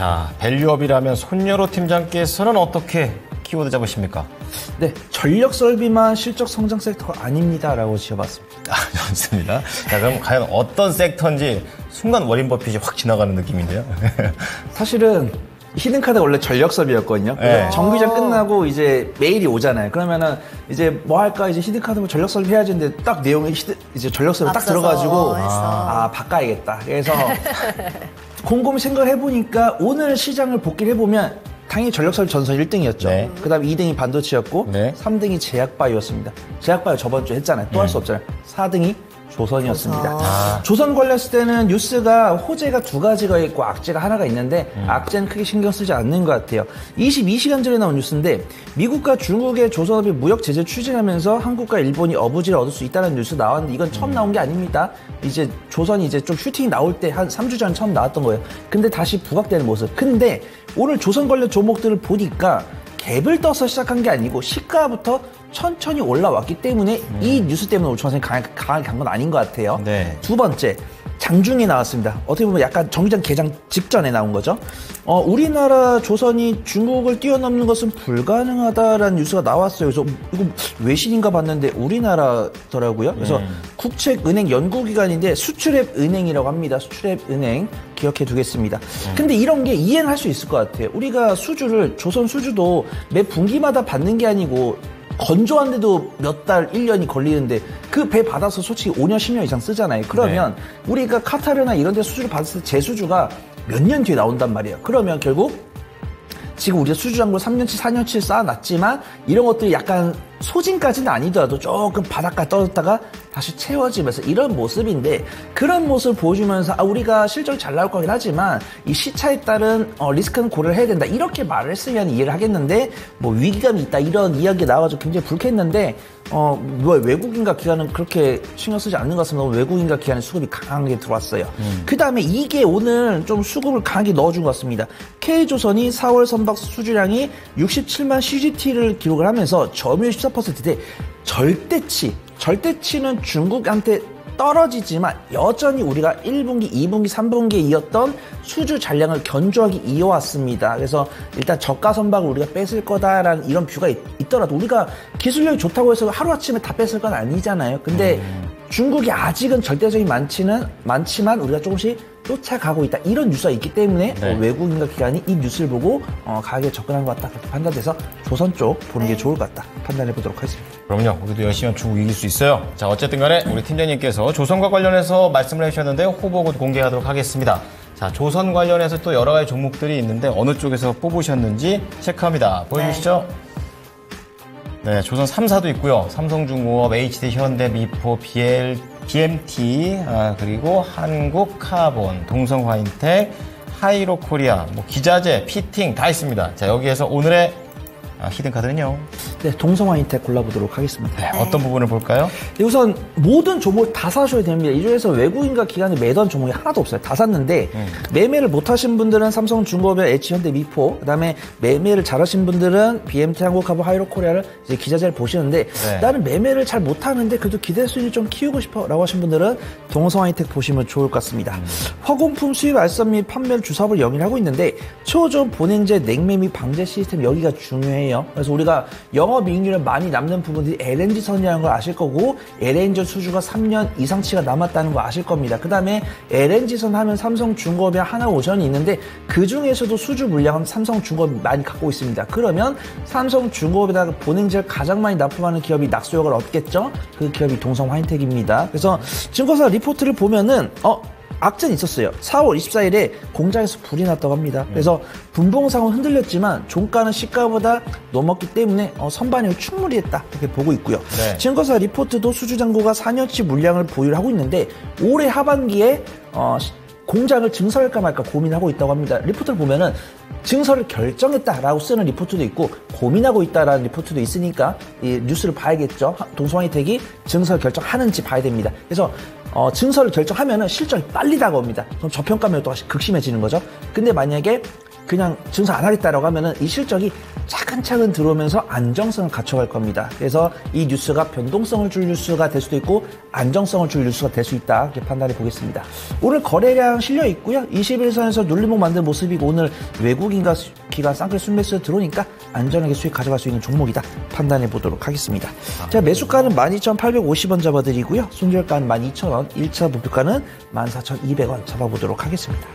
자, 밸류업이라면 손여로 팀장께서는 어떻게 키워드 잡으십니까? 네, 전력 설비만 실적 성장 섹터가 아닙니다라고 지어봤습니다. 좋습니다. 자, 그럼 과연 어떤 섹터인지 순간 워린 버핏이 확 지나가는 느낌인데요. 사실은 히든카드가 원래 전력섭이었거든요. 네. 정규전 끝나고 이제 메일이 오잖아요. 그러면은 이제 뭐 할까 이제 히든카드 뭐 전력섭 해야지 했는데 딱 내용이 이제 전력섭이 딱 들어가지고 바꿔야겠다. 그래서 곰곰이 생각을 해보니까 오늘 시장을 복귀를 해보면 당연히 전력섭 전선 1등이었죠. 네. 그 다음에 2등이 반도체였고 네. 3등이 제약바이오였습니다. 제약바이오 저번 주에 했잖아요. 또 할 수 없잖아요. 4등이 조선이었습니다. 조선 관련했을 때는 뉴스가 호재가 두 가지가 있고 악재가 하나가 있는데 악재는 크게 신경 쓰지 않는 것 같아요. 22시간 전에 나온 뉴스인데 미국과 중국의 조선업이 무역 제재 추진하면서 한국과 일본이 어부지를 얻을 수 있다는 뉴스 나왔는데 이건 처음 나온 게 아닙니다. 이제 조선이 이제 좀 슈팅이 나올 때 한 3주 전에 처음 나왔던 거예요. 근데 다시 부각되는 모습. 근데 오늘 조선 관련 종목들을 보니까 갭을 떠서 시작한 게 아니고 시가부터 천천히 올라왔기 때문에 이 뉴스 때문에 오늘 조선이 강하게 간 건 아닌 것 같아요. 네. 두 번째, 장중에 나왔습니다. 어떻게 보면 약간 정기장 개장 직전에 나온 거죠. 우리나라 조선이 중국을 뛰어넘는 것은 불가능하다라는 뉴스가 나왔어요. 그래서 이거 외신인가 봤는데 우리나라더라고요. 그래서 국책은행 연구기관인데 수출앱 은행이라고 합니다. 수출앱 은행 기억해 두겠습니다. 근데 이런 게 이해는 할 수 있을 것 같아요. 우리가 수주를 조선 수주도 매 분기마다 받는 게 아니고 건조한데도 몇 달, 1년이 걸리는데 그 배 받아서 솔직히 5년, 10년 이상 쓰잖아요. 그러면 네. 우리가 카타르나 이런 데 수주를 받았을 때 재수주가 몇 년 뒤에 나온단 말이에요. 그러면 결국 지금 우리가 수주장고 3년치, 4년치 쌓아놨지만 이런 것들이 약간 소진까지는 아니더라도 조금 바닥까지 떨어졌다가 다시 채워지면서 이런 모습인데 그런 모습을 보여주면서 우리가 실적이 잘 나올 거긴 하지만 이 시차에 따른 리스크는 고려를 해야 된다 이렇게 말을 했으면 이해를 하겠는데 뭐 위기감이 있다 이런 이야기가 나와가지고 굉장히 불쾌했는데 뭐 외국인과 기관은 그렇게 신경 쓰지 않는 것 같습니다. 외국인과 기관의 수급이 강하게 들어왔어요. 그 다음에 이게 오늘 좀 수급을 강하게 넣어준 것 같습니다. K조선이 4월 선박 수주량이 67만 CGT를 기록을 하면서 점유율 14%대 절대치는 중국한테 떨어지지만 여전히 우리가 1분기, 2분기, 3분기에 이었던 수주 잔량을 견조하게 이어왔습니다. 그래서 일단 저가 선박을 우리가 뺏을 거다라는 이런 뷰가 있더라도 우리가 기술력이 좋다고 해서 하루아침에 다 뺏을 건 아니잖아요. 근데 중국이 아직은 절대적인 많지만 우리가 조금씩 쫓아가고 있다. 이런 뉴스가 있기 때문에 네. 외국인과 기관이 이 뉴스를 보고 가격에 접근한 것 같다. 그렇게 판단돼서 조선 쪽 보는 게 좋을 것 같다. 판단해 보도록 하겠습니다. 그럼요. 우리도 열심히 하면 중국 이길 수 있어요. 자, 어쨌든 간에 우리 팀장님께서 조선과 관련해서 말씀을 해주셨는데요. 후보도 공개하도록 하겠습니다. 자, 조선 관련해서 또 여러 가지 종목들이 있는데 어느 쪽에서 뽑으셨는지 체크합니다. 보여주시죠. 네, 조선 3사도 있고요. 삼성중공업, HD 현대, 미포, BMT, 그리고 한국카본, 동성화인텍, 하이로코리아, 뭐 기자재, 피팅 다 있습니다. 자, 여기에서 오늘의 히든카드는요? 네, 동성화인텍 골라보도록 하겠습니다. 네, 어떤 부분을 볼까요? 네, 우선 모든 종목을 다 사셔야 됩니다. 이 중에서 외국인과 기관이 매도한 종목이 하나도 없어요. 다 샀는데 매매를 못하신 분들은 삼성중공업이나 H현대, 미포, 그다음에 매매를 잘하신 분들은 BMT, 한국카본, 하이로코리아를 이제 기자재를 보시는데 네. 나는 매매를 잘 못하는데 그래도 기대 수익을 좀 키우고 싶어라고 하신 분들은 동성화인텍 보시면 좋을 것 같습니다. 화공품 수입 알선 및 판매를 주사업을 영위하고 있는데 초전 본행제 냉매 및 방제 시스템 여기가 중요해요. 그래서 우리가 영업이익률을 많이 남는 부분들이 LNG선이라는 걸 아실 거고 LNG 수주가 3년 이상치가 남았다는 거 아실 겁니다. 그 다음에 LNG선 하면 삼성중공업이 하나오션이 있는데 그 중에서도 수주 물량은 삼성중공업이 많이 갖고 있습니다. 그러면 삼성중공업에다가 본행제를 가장 많이 납품하는 기업이 낙수효과를 얻겠죠? 그 기업이 동성화인텍입니다. 그래서 증권사 리포트를 보면은 악재는 있었어요. 4월 24일에 공장에서 불이 났다고 합니다. 그래서 분봉상은 흔들렸지만 종가는 시가보다 넘었기 때문에 선반영을 충분히 했다. 이렇게 보고 있고요. 네. 증권사 리포트도 수주잔고가 4년치 물량을 보유를 하고 있는데 올해 하반기에 공장을 증설할까 말까 고민하고 있다고 합니다. 리포트를 보면은 증설을 결정했다라고 쓰는 리포트도 있고 고민하고 있다라는 리포트도 있으니까 이 뉴스를 봐야겠죠. 동성화인텍이 증설 결정하는지 봐야 됩니다. 그래서 증설을 결정하면은 실적이 빨리 다가옵니다. 그럼 저평가면 또 극심해지는 거죠. 근데 만약에 그냥 증설 안 하겠다라고 하면은 이 실적이 차근차근 들어오면서 안정성을 갖춰갈 겁니다. 그래서 이 뉴스가 변동성을 줄 뉴스가 될 수도 있고 안정성을 줄 뉴스가 될 수 있다. 이렇게 판단해 보겠습니다. 오늘 거래량 실려 있고요. 21선에서 눌림목 만든 모습이고 오늘 외국인과 기관 쌍끌 순매수 들어오니까 안전하게 수익 가져갈 수 있는 종목이다. 판단해 보도록 하겠습니다. 자, 매수가는 12,850원 잡아드리고요. 손절가는 12,000원, 1차 목표가는 14,200원 잡아보도록 하겠습니다.